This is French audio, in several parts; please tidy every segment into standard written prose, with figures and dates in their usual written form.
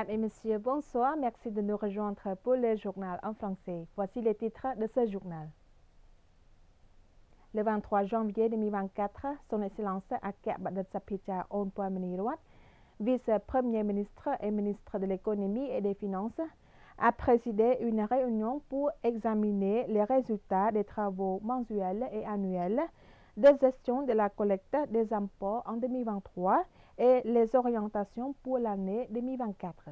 Mesdames et messieurs, bonsoir. Merci de nous rejoindre pour le journal en français. Voici les titres de ce journal. Le 23 janvier 2024, Son Excellence Akep Badat Sapita Onpoamaniruat, vice-premier ministre et ministre de l'économie et des finances, a présidé une réunion pour examiner les résultats des travaux mensuels et annuels de gestion de la collecte des impôts en 2023 et les orientations pour l'année 2024.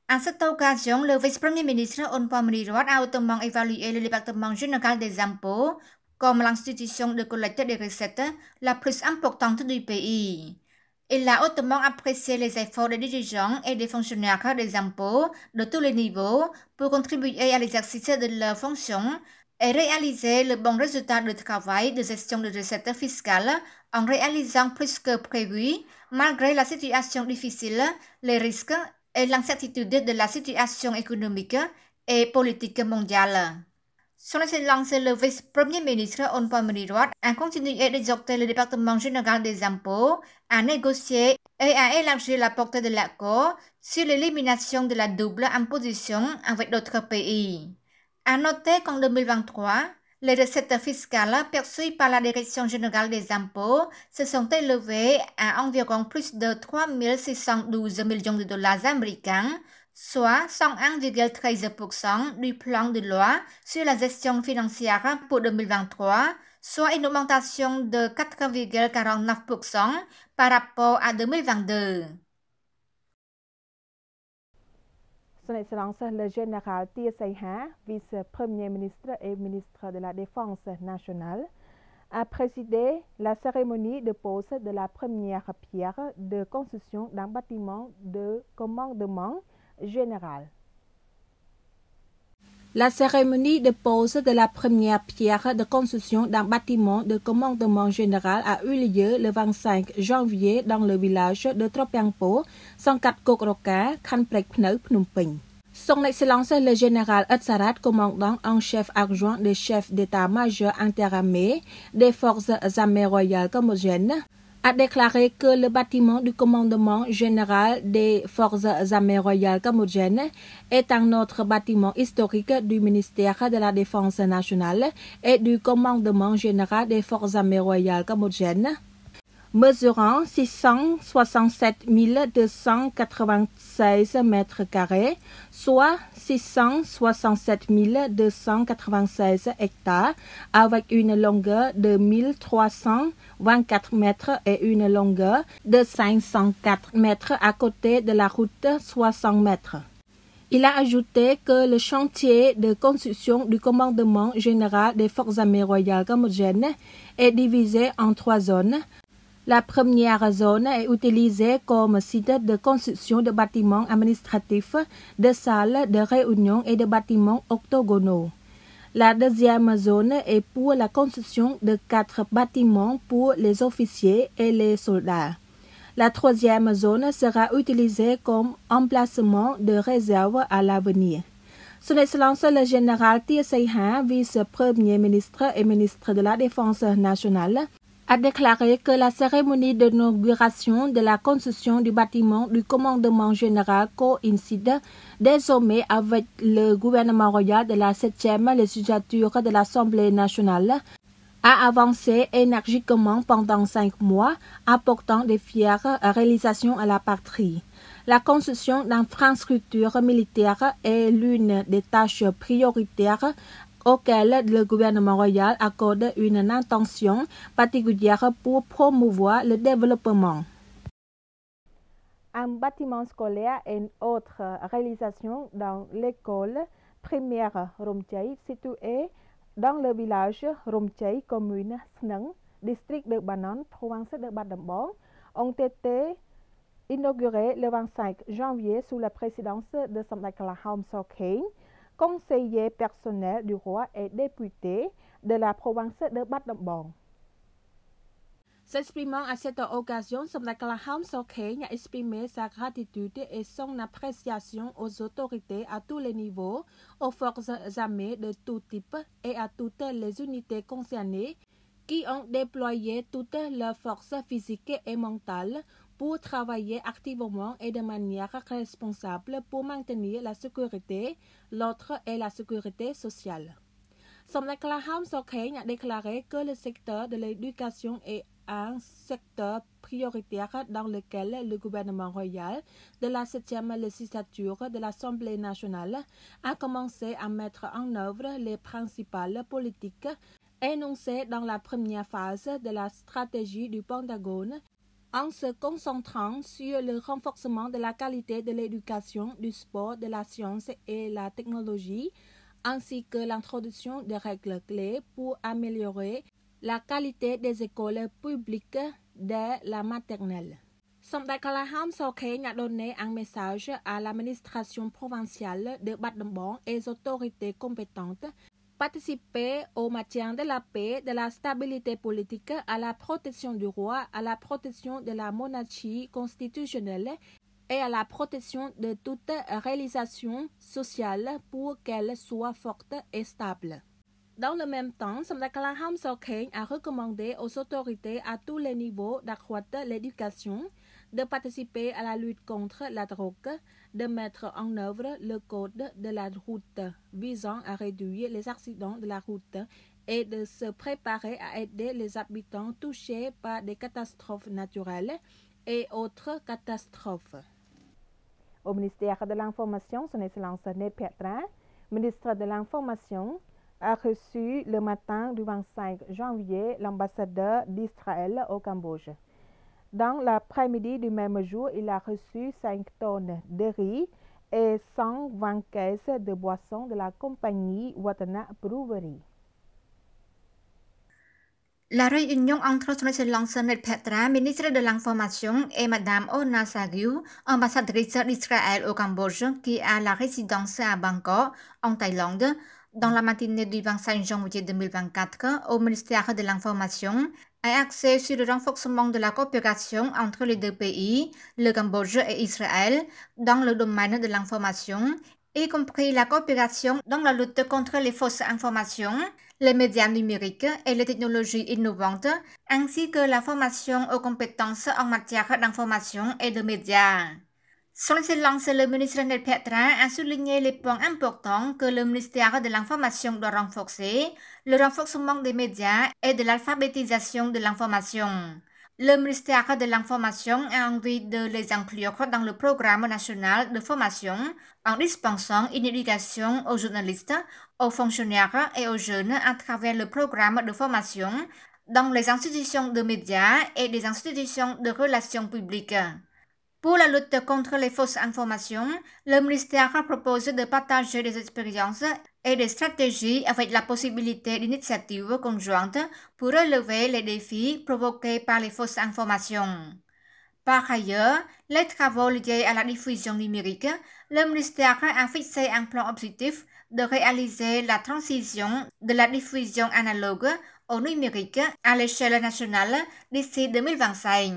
À cette occasion, le vice-premier ministre Onpoamaniruat a hautement évalué le département général des impôts comme l'institution de collecte des recettes la plus importante du pays. Il a hautement apprécié les efforts des dirigeants et des fonctionnaires des impôts de tous les niveaux pour contribuer à l'exercice de leurs fonctions et réaliser le bon résultat de travail de gestion de recettes fiscales en réalisant plus que prévu, malgré la situation difficile, les risques et l'incertitude de la situation économique et politique mondiale. Son Excellence le vice-premier ministre Onpoamaniruat a continué d'exhorter le département général des impôts à négocier et à élargir la portée de l'accord sur l'élimination de la double imposition avec d'autres pays. À noter qu'en 2023, les recettes fiscales perçues par la Direction générale des impôts se sont élevées à environ plus de 3 612 millions de dollars américains, soit 101,13% du plan de loi sur la gestion financière pour 2023, soit une augmentation de 4,49% par rapport à 2022. Son Excellence le général Tia Saiha, vice-premier ministre et ministre de la Défense nationale, a présidé la cérémonie de pose de la première pierre de construction d'un bâtiment de commandement général. La cérémonie de pose de la première pierre de construction d'un bâtiment de commandement général a eu lieu le 25 janvier dans le village de Tropiangpo, 104 Kokroka, Khan Prek Pneu, Phnom Penh. Son Excellence le général Atsarat, commandant en chef adjoint des chefs d'état-major interaméricains des forces armées royales cambodgiennes, a déclaré que le bâtiment du commandement général des forces armées royales cambodgiennes est un autre bâtiment historique du ministère de la Défense nationale et du commandement général des forces armées royales cambodgiennes, mesurant 667 296 mètres carrés, soit 667 296 hectares, avec une longueur de 1324 mètres et une longueur de 504 mètres à côté de la route 60 mètres. Il a ajouté que le chantier de construction du commandement général des forces armées royales cambodgiennes est divisé en 3 zones. La première zone est utilisée comme site de construction de bâtiments administratifs, de salles de réunion et de bâtiments octogonaux. La deuxième zone est pour la construction de 4 bâtiments pour les officiers et les soldats. La troisième zone sera utilisée comme emplacement de réserve à l'avenir. Son Excellence le général Tia Saiha, vice-premier ministre et ministre de la Défense nationale, a déclaré que la cérémonie d'inauguration de la construction du bâtiment du commandement général coïncide désormais avec le gouvernement royal de la 7e législature de l'Assemblée nationale, a avancé énergiquement pendant 5 mois, apportant des fières réalisations à la patrie. La construction d'infrastructures militaires est l'une des tâches prioritaires auquel le gouvernement royal accorde une attention particulière pour promouvoir le développement. Un bâtiment scolaire est une autre réalisation dans l'école primaire Romchai, située dans le village Romchai, commune Sneng, district de Banon, province de Bat Dambong, ont été inaugurés le 25 janvier sous la présidence de Son Excellence Hom Sok-Heng, conseiller personnel du roi et député de la province de Bat Dambong. S'exprimant à cette occasion, Son Excellence Hom Sok-Heng a exprimé sa gratitude et son appréciation aux autorités à tous les niveaux, aux forces armées de tout type et à toutes les unités concernées qui ont déployé toutes leurs forces physiques et mentales pour travailler activement et de manière responsable pour maintenir la sécurité, l'ordre et la sécurité sociale. Son Klaham Sokheñ a déclaré que le secteur de l'éducation est un secteur prioritaire dans lequel le gouvernement royal de la 7e législature de l'Assemblée nationale a commencé à mettre en œuvre les principales politiques énoncées dans la première phase de la stratégie du Pentagone en se concentrant sur le renforcement de la qualité de l'éducation, du sport, de la science et la technologie, ainsi que l'introduction de règles clés pour améliorer la qualité des écoles publiques dès la maternelle. Son Klaham Sokheñ a donné un message à l'administration provinciale de Bacដំបង et aux autorités compétentes: participer au maintien de la paix, de la stabilité politique, à la protection du roi, à la protection de la monarchie constitutionnelle et à la protection de toute réalisation sociale pour qu'elle soit forte et stable. Dans le même temps, Son Klaham Sokheñ a recommandé aux autorités à tous les niveaux d'accroître l'éducation, de participer à la lutte contre la drogue, de mettre en œuvre le code de la route visant à réduire les accidents de la route et de se préparer à aider les habitants touchés par des catastrophes naturelles et autres catastrophes. Au ministère de l'Information, son Excellence Ned Petra, ministre de l'Information, a reçu le matin du 25 janvier l'ambassadeur d'Israël au Cambodge. Dans l'après-midi du même jour, il a reçu 5 tonnes de riz et 120 caisses de boissons de la compagnie Watana Brewery. La réunion entre son Excellence Ned Petra, ministre de l'Information, et Madame Ona Sagiu, ambassadrice d'Israël au Cambodge, qui a la résidence à Bangkok, en Thaïlande, dans la matinée du 25 janvier 2024, au ministère de l'Information, a axé sur le renforcement de la coopération entre les deux pays, le Cambodge et Israël, dans le domaine de l'information, y compris la coopération dans la lutte contre les fausses informations, les médias numériques et les technologies innovantes, ainsi que la formation aux compétences en matière d'information et de médias. Son Excellence le ministre Ned Petra a souligné les points importants que le ministère de l'Information doit renforcer, le renforcement des médias et de l'alphabétisation de l'information. Le ministère de l'Information a envie de les inclure dans le programme national de formation en dispensant une éducation aux journalistes, aux fonctionnaires et aux jeunes à travers le programme de formation dans les institutions de médias et des institutions de relations publiques. Pour la lutte contre les fausses informations, le ministère propose de partager des expériences et des stratégies avec la possibilité d'initiatives conjointes pour relever les défis provoqués par les fausses informations. Par ailleurs, les travaux liés à la diffusion numérique, le ministère a fixé un plan objectif de réaliser la transition de la diffusion analogue au numérique à l'échelle nationale d'ici 2025.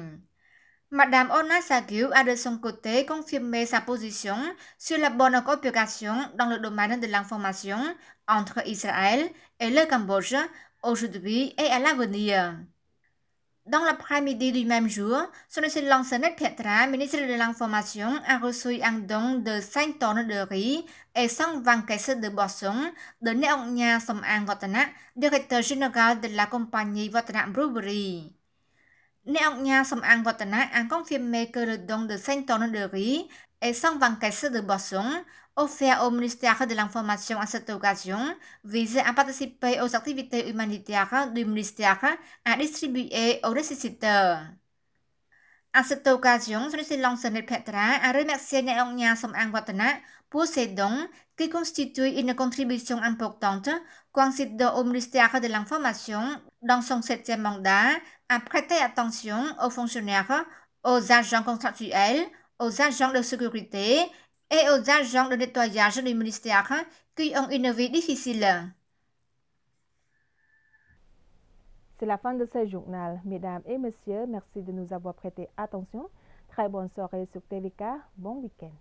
Madame Ona Sagiu a de son côté confirmé sa position sur la bonne coopération dans le domaine de l'information entre Israël et le Cambodge aujourd'hui et à l'avenir. Dans l'après-midi du même jour, son Excellence Ned Petra, ministre de l'Information, a reçu un don de 5 tonnes de riz et 120 caisses de boissons de Neong Nha Somang Watana, directeur général de la compagnie Watana Brewery. Neong Nha Somang Watana a confirmé que le don de 5 tonnes de riz et 120 caisses de boissons offert au ministère de l'Information à cette occasion vise à participer aux activités humanitaires du ministère à distribuer aux nécessiteurs. À cette occasion, son Excellence Ned Petra a remercié Neong Nha Somang Watana pour ses dons qui constituent une contribution importante coïncidant au ministère de l'Information dans son 7e mandat à prêter attention aux fonctionnaires, aux agents contractuels, aux agents de sécurité et aux agents de nettoyage du ministère qui ont une vie difficile. C'est la fin de ce journal. Mesdames et messieurs, merci de nous avoir prêté attention. Très bonne soirée sur TVK. Bon week-end.